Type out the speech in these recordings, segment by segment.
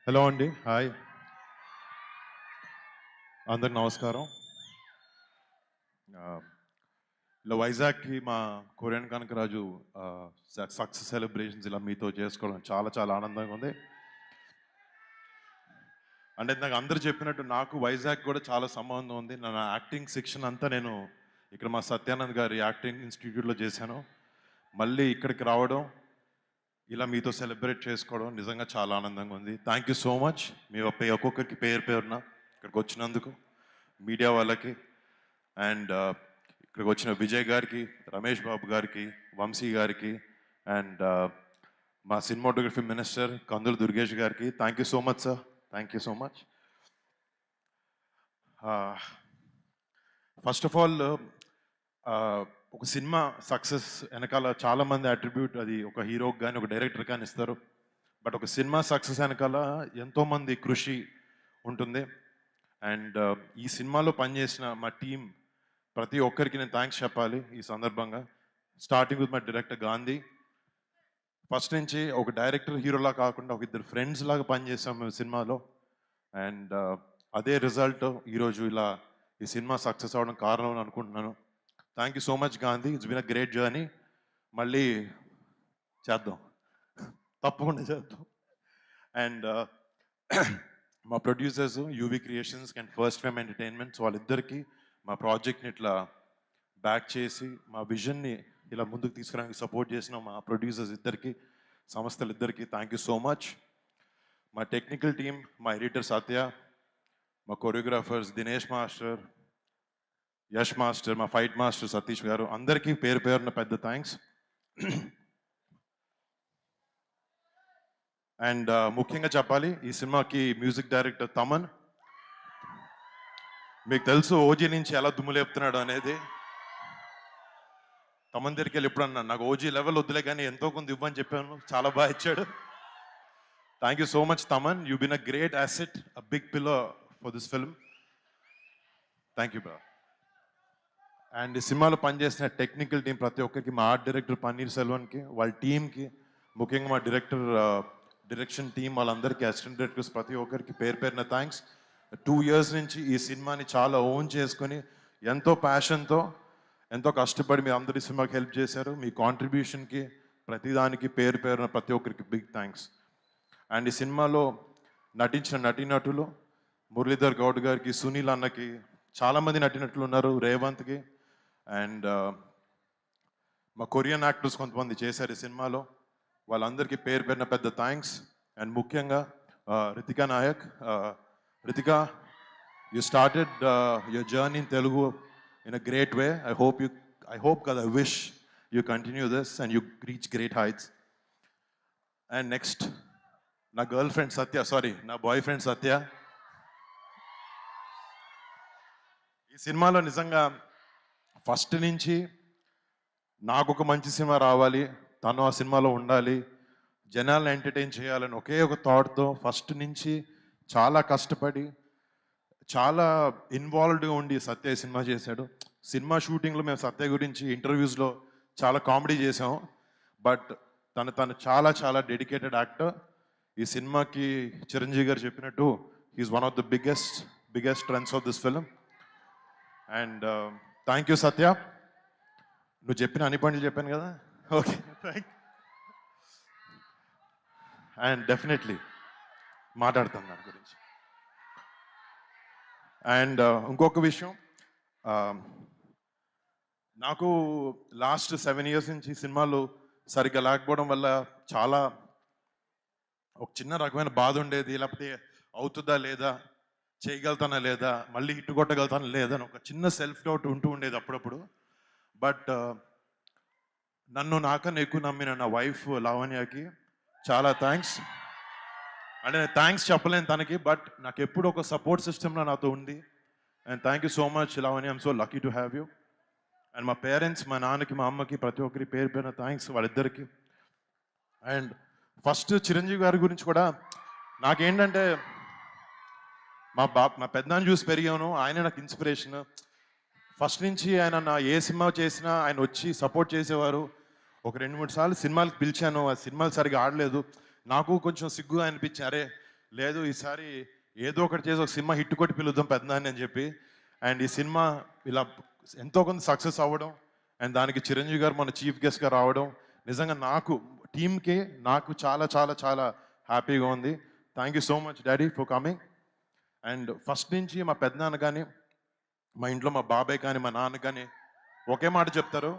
Hello అండి. Hi. అందరికి నమస్కారం. ఆహ్, ఇలా వైజాగ్‌కి మా కొరియన్ కనకరాజు సక్సెస్ సెలబ్రేషన్స్ ఇలా మీతో చేసుకోవడం చాలా చాలా ఆనందంగా ఉంది. అంటే ఇందాక అందరూ చెప్పినట్టు నాకు వైజాగ్ కూడా చాలా సంబంధం ఉంది. నా యాక్టింగ్ శిక్షణ అంతా నేను ఇక్కడ మా సత్యానంద్ గారి యాక్టింగ్ ఇన్‌స్టిట్యూట్‌లో చేశాను. మళ్ళీ ఇక్కడికి రావడం, ఇలా మీతో సెలబ్రేట్ చేసుకోవడం నిజంగా చాలా ఆనందంగా ఉంది. Thank you so much. మీ ఒక్కొక్కరికి పేరు పేరున ఇక్కడికి వచ్చినందుకు, మీడియా వాళ్ళకి అండ్ ఇక్కడికి వచ్చిన విజయ్ గారికి, రమేష్ బాబు గారికి, వంశీ గారికి అండ్ మా సినిమాటోగ్రఫీ మినిస్టర్ కందుల దుర్గేష్ గారికి thank you so much sir. Thank you so much. First of all ఒక సినిమా సక్సెస్ వెనకాల చాలామంది అట్రిబ్యూట్ అది ఒక హీరోకి కానీ ఒక డైరెక్టర్ కానీ ఇస్తారు. బట్ ఒక సినిమా సక్సెస్ వెనకాల ఎంతోమంది కృషి ఉంటుంది. అండ్ ఈ సినిమాలో పనిచేసిన మా టీం ప్రతి ఒక్కరికి నేను థ్యాంక్స్ చెప్పాలి ఈ సందర్భంగా. Starting with my director Gandhi. First నుంచి ఒక డైరెక్టర్ హీరోలా కాకుండా ఒక ఇద్దరు ఫ్రెండ్స్ లాగా పనిచేసాం మేము సినిమాలో. అండ్ అదే రిజల్ట్ ఈరోజు ఇలా ఈ సినిమా సక్సెస్ అవ్వడం కారణం అని అనుకుంటున్నాను. Thank you so much Gandhi. It's been a great journey. మళ్ళీ చేద్దాం, తప్పకుండా చేద్దాం. అండ్ మా producers UV creations and first fame entertainments వాళ్ళిద్దరికీ మా ప్రాజెక్ట్ని ఇట్లా బ్యాక్ చేసి మా విజన్ని ఇలా ముందుకు తీసుకురావడానికి సపోర్ట్ చేసిన మా ప్రొడ్యూసర్స్ ఇద్దరికి, సంస్థలు ఇద్దరికి థ్యాంక్ యూ సో మచ్. మా టెక్నికల్ టీమ్, మా ఎడిటర్ సత్య, మా choreographers Dinesh master, Yash master, మా ఫైట్ మాస్టర్ సతీష్ గారు, అందరికీ పేరు పేరున పెద్ద థ్యాంక్స్. అండ్ ముఖ్యంగా చెప్పాలి, ఈ సినిమాకి మ్యూజిక్ డైరెక్టర్ తమన్. మీకు తెలుసు ఓజీ నుంచి ఎలా దుమ్ము లేపుతున్నాడు అనేది. తమన్ దగ్గరికి వెళ్ళి ఎప్పుడన్నా నాకు ఓజీ లెవెల్ వద్దులే కానీ ఎంతో కొంత ఇవ్వని చెప్పాను, చాలా బాగా ఇచ్చాడు. Thank you so much Thaman. You been a great asset, a big pillar for this film. Thank you bro. And ఈ సినిమాలో పనిచేసిన టెక్నికల్ టీం ప్రతి ఒక్కరికి, మా ఆర్ట్ డైరెక్టర్ పన్నీర్ సెల్వన్కి, వాళ్ళ టీంకి, ముఖ్యంగా మా డైరెక్షన్ టీం వాళ్ళందరికీ, అసిస్టెంట్ డైరెక్టర్స్ ప్రతి ఒక్కరికి పేరు పేరున థ్యాంక్స్. 2 years నుంచి ఈ సినిమాని చాలా ఓన్ చేసుకొని ఎంతో ప్యాషన్తో ఎంతో కష్టపడి మీరు అందరి సినిమాకి హెల్ప్ చేశారు. మీ కాంట్రిబ్యూషన్కి ప్రతిదానికి పేరు పేరున ప్రతి ఒక్కరికి బిగ్ థ్యాంక్స్. అండ్ ఈ సినిమాలో నటించిన నటీనటులు మురళీధర్ గౌడ్ గారికి, సునీల్ అన్నకి, చాలామంది నటినట్లు ఉన్నారు, రేవంత్కి. అండ్ మా కొరియన్ యాక్టర్స్ కొంతమంది చేశారు ఈ సినిమాలో, వాళ్ళందరికీ పేరు పేరున పెద్ద థ్యాంక్స్. అండ్ ముఖ్యంగా Ritika Nayak. Ritika, you started your journey in Telugu in a great way. I hope కదా, I wish you continue this and you reach great heights. And next నా గర్ల్ ఫ్రెండ్ సత్య, సారీ నా బాయ్ ఫ్రెండ్ సత్య. ఈ సినిమాలో నిజంగా ఫస్ట్ నుంచి నాకు ఒక మంచి సినిమా రావాలి, తను ఆ సినిమాలో ఉండాలి, జనాలను ఎంటర్టైన్ చేయాలని ఒకే ఒక థాట్తో ఫస్ట్ నుంచి చాలా కష్టపడి చాలా ఇన్వాల్వ్డ్గా ఉండి సత్య ఈ సినిమా చేశాడు. సినిమా షూటింగ్లో మేము సత్య గురించి ఇంటర్వ్యూస్లో చాలా కామెడీ చేసాం. బట్ తను చాలా చాలా డెడికేటెడ్ యాక్టర్. ఈ సినిమాకి చిరంజీవి గారు చెప్పినట్టు he is one of the biggest strengths of this film. And thank you Satya. నువ్వు చెప్పిన అన్ని పనులు చెప్పాను కదా, ఓకే థ్యాంక్. అండ్ డెఫినెట్లీ మాట్లాడతాను దాని గురించి. అండ్ ఇంకొక విషయం, నాకు లాస్ట్ 7 years నుంచి సినిమాలు సరిగ్గా లేకపోవడం వల్ల చాలా ఒక చిన్న రకమైన బాధ ఉండేది. లేకపోతే అవుతుందా లేదా, చేయగలుగుతానా లేదా, మళ్ళీ హిట్ కొట్టగలుగుతానా లేదా అని ఒక చిన్న సెల్ఫ్ డౌట్ ఉంటూ ఉండేది అప్పుడప్పుడు. బట్ నన్ను నాకన్నా ఎక్కువ నమ్మిన నా వైఫ్ లావణ్యకి చాలా థ్యాంక్స్. అంటే నేను థ్యాంక్స్ చెప్పలేను తనకి, బట్ నాకు ఎప్పుడు ఒక సపోర్ట్ సిస్టమ్లో నాతో ఉంది. And thank you so much Lavanya, I'm so lucky to have you. And మా పేరెంట్స్, మా నాన్నకి, మా అమ్మకి, ప్రతి ఒక్కరి పేరు పేరున థ్యాంక్స్ వాళ్ళిద్దరికి. అండ్ ఫస్ట్ చిరంజీవి గారి గురించి కూడా నాకేంటంటే, మా పెద్దనాన్న చూసి పెరిగాను, ఆయనే నాకు ఇన్స్పిరేషన్. ఫస్ట్ నుంచి ఆయన నా ఏ సినిమా చేసినా ఆయన వచ్చి సపోర్ట్ చేసేవారు. ఒక 2-3 సార్లు సినిమాలకు పిలిచాను, ఆ సినిమాలు సరిగా ఆడలేదు. నాకు కొంచెం సిగ్గుగా అనిపించి, అరే లేదు ఈసారి ఏదో ఒకటి చేసి ఒక సినిమా హిట్ కొట్టి పిలుద్దాం పెద్దనాన్ని అని చెప్పి. అండ్ ఈ సినిమా ఇలా ఎంతో కొంత సక్సెస్ అవ్వడం అండ్ దానికి చిరంజీవి గారు మన చీఫ్ గెస్ట్గా రావడం నిజంగా నాకు టీమ్కి నాకు చాలా చాలా చాలా హ్యాపీగా ఉంది. Thank you so much daddy for coming. And first నుంచి మా పెద్దనాన్న కానీ మా ఇంట్లో మా బాబాయ్ కానీ మా నాన్న కానీ ఒకే మాట చెప్తారు,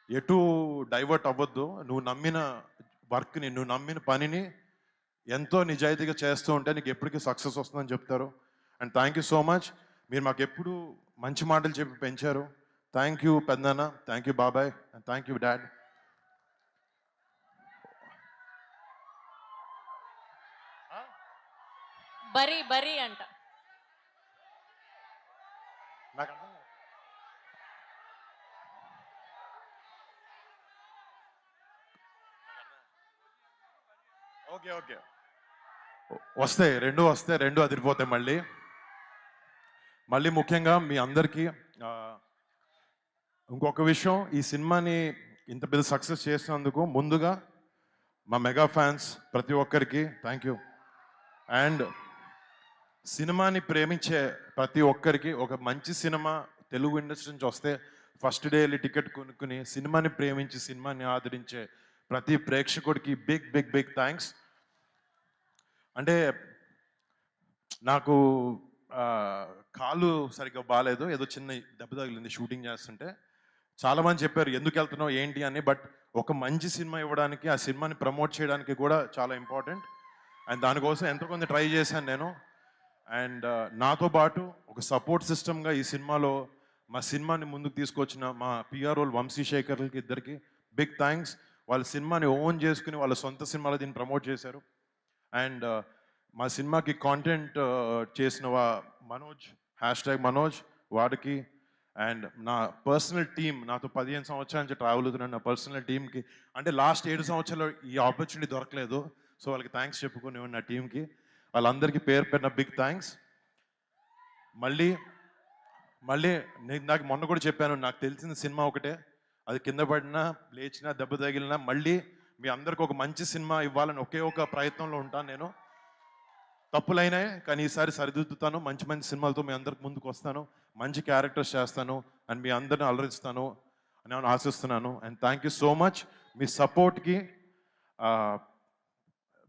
ఎటు డైవర్ట్ అవ్వద్దు, నువ్వు నమ్మిన వర్క్ని నువ్వు నమ్మిన పనిని ఎంతో నిజాయితీగా చేస్తూ ఉంటే నీకు ఎప్పటికీ సక్సెస్ వస్తుందని చెప్తారు. And thank you so much, మీరు మాకు ఎప్పుడు మంచి మాటలు చెప్పి పెంచారు. థ్యాంక్ యూ పెద్దనాన్న, థ్యాంక్ యూ బాబాయ్, అండ్ థ్యాంక్ యూ డాడ్. బరీ బరీ అంట. నాకు అర్థం కాదు. ఓకే ఓకే వస్తాయి, రెండు అదిరిపోతాయి. మళ్ళీ ముఖ్యంగా మీ అందరికీ ఇంకొక విషయం, ఈ సినిమాని ఇంత పెద్ద సక్సెస్ చేసినందుకు ముందుగా మా మెగా ఫ్యాన్స్ ప్రతి ఒక్కరికి థ్యాంక్ యూ. అండ్ సినిమాని ప్రేమించే ప్రతి ఒక్కరికి ఒక మంచి సినిమా తెలుగు ఇండస్ట్రీ నుంచి వస్తే ఫస్ట్ డే వెళ్ళి టికెట్ కొనుక్కుని సినిమాని ప్రేమించి సినిమాని ఆదరించే ప్రతి ప్రేక్షకుడికి బిగ్ బిగ్ బిగ్ థ్యాంక్స్. అంటే నాకు కాలు సరిగ్గా బాగాలేదు, ఏదో చిన్న దెబ్బ తగిలింది షూటింగ్ చేస్తుంటే. చాలామంది చెప్పారు ఎందుకు వెళ్తున్నావు ఏంటి అని, బట్ ఒక మంచి సినిమా ఇవ్వడానికి ఆ సినిమాని ప్రమోట్ చేయడానికి కూడా చాలా ఇంపార్టెంట్. అండ్ దానికోసం ఎంతో కొంత ట్రై చేశాను నేను. అండ్ నాతో పాటు ఒక సపోర్ట్ సిస్టమ్గా ఈ సినిమాలో మా సినిమాని ముందుకు తీసుకొచ్చిన మా పిఆర్ఓ వంశీశేఖర్లకి ఇద్దరికి బిగ్ థ్యాంక్స్. వాళ్ళ సినిమాని ఓన్ చేసుకుని వాళ్ళ సొంత సినిమాలో దీన్ని ప్రమోట్ చేశారు. అండ్ మా సినిమాకి కాంటెంట్ చేసిన మనోజ్ #మనోజ్ వాడికి, అండ్ నా పర్సనల్ టీమ్, నాతో 15 సంవత్సరాల నుంచి ట్రావెల్ అవుతున్నాను, నా పర్సనల్ టీమ్కి, అంటే లాస్ట్ 7 సంవత్సరాలు ఈ ఆపర్చునిటీ దొరకలేదు, సో వాళ్ళకి థ్యాంక్స్ చెప్పుకుని నా టీంకి వాళ్ళందరికీ పేరు పెట్టిన బిగ్ థ్యాంక్స్. మళ్ళీ నేను నాకు మొన్న కూడా చెప్పాను, నాకు తెలిసిన సినిమా ఒకటే, అది కింద పడినా లేచినా దెబ్బ తగిలినా మళ్ళీ మీ అందరికి ఒక మంచి సినిమా ఇవ్వాలని ఒకే ఒక ప్రయత్నంలో ఉంటాను నేను. తప్పులైనాయి కానీ ఈసారి సరిదిద్దుతాను, మంచి మంచి సినిమాలతో మీ అందరికి ముందుకు వస్తాను, మంచి క్యారెక్టర్స్ చేస్తాను అండ్ మీ అందరిని అలరిస్తాను అని నేను ఆశిస్తున్నాను. And thank you so much, మీ సపోర్ట్కి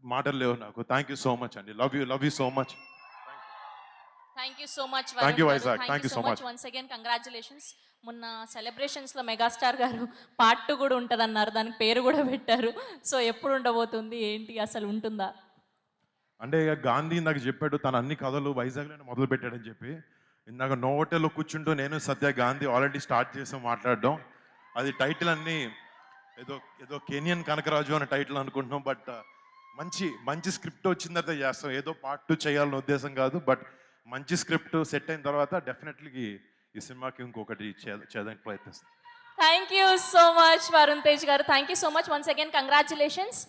మాటలు లేవు నాకు. థ్యాంక్ యూ సో మచ్ అండి, love you so much. Thank you so much. Thank you Vizag, thank you so much. Once again congratulations. మొన్న సెలబ్రేషన్స్లో మెగాస్టార్ గారు పార్ట్ 2 కూడా ఉంటుందన్నారు, దానికి పేరు కూడా పెట్టారు. సో ఎప్పుడు ఉండబోతుంది ఏంటి, అసలు ఉంటుందా? అంటే ఇక గాంధీ ఇందాక చెప్పాడు తన అన్ని కథలు వైజాగ్లోనే మొదలు పెట్టాడని చెప్పి. ఇందాక నోవోటెల్లో కూర్చుంటూ నేను సత్య గాంధీ ఆల్రెడీ స్టార్ట్ చేసాం మాట్లాడడం. అది టైటిల్ అన్ని ఏదో కెనియన్ కనకరాజు అనే టైటిల్ అనుకుంటున్నాం, బట్ మంచి స్క్రిప్ట్ వచ్చిన తర్వాత చేస్తాం. ఏదో పార్ట్ 2 చేయాలనే ఉద్దేశం కాదు, బట్ మంచి స్క్రిప్ట్ సెట్ అయిన తర్వాత డెఫినెట్లీ ఈ సినిమాకి ఇంకొకటి చేయడానికి ప్రయత్నిస్తాం. Thank you so much Varun Tej garu. Thank you so much. Once again congratulations.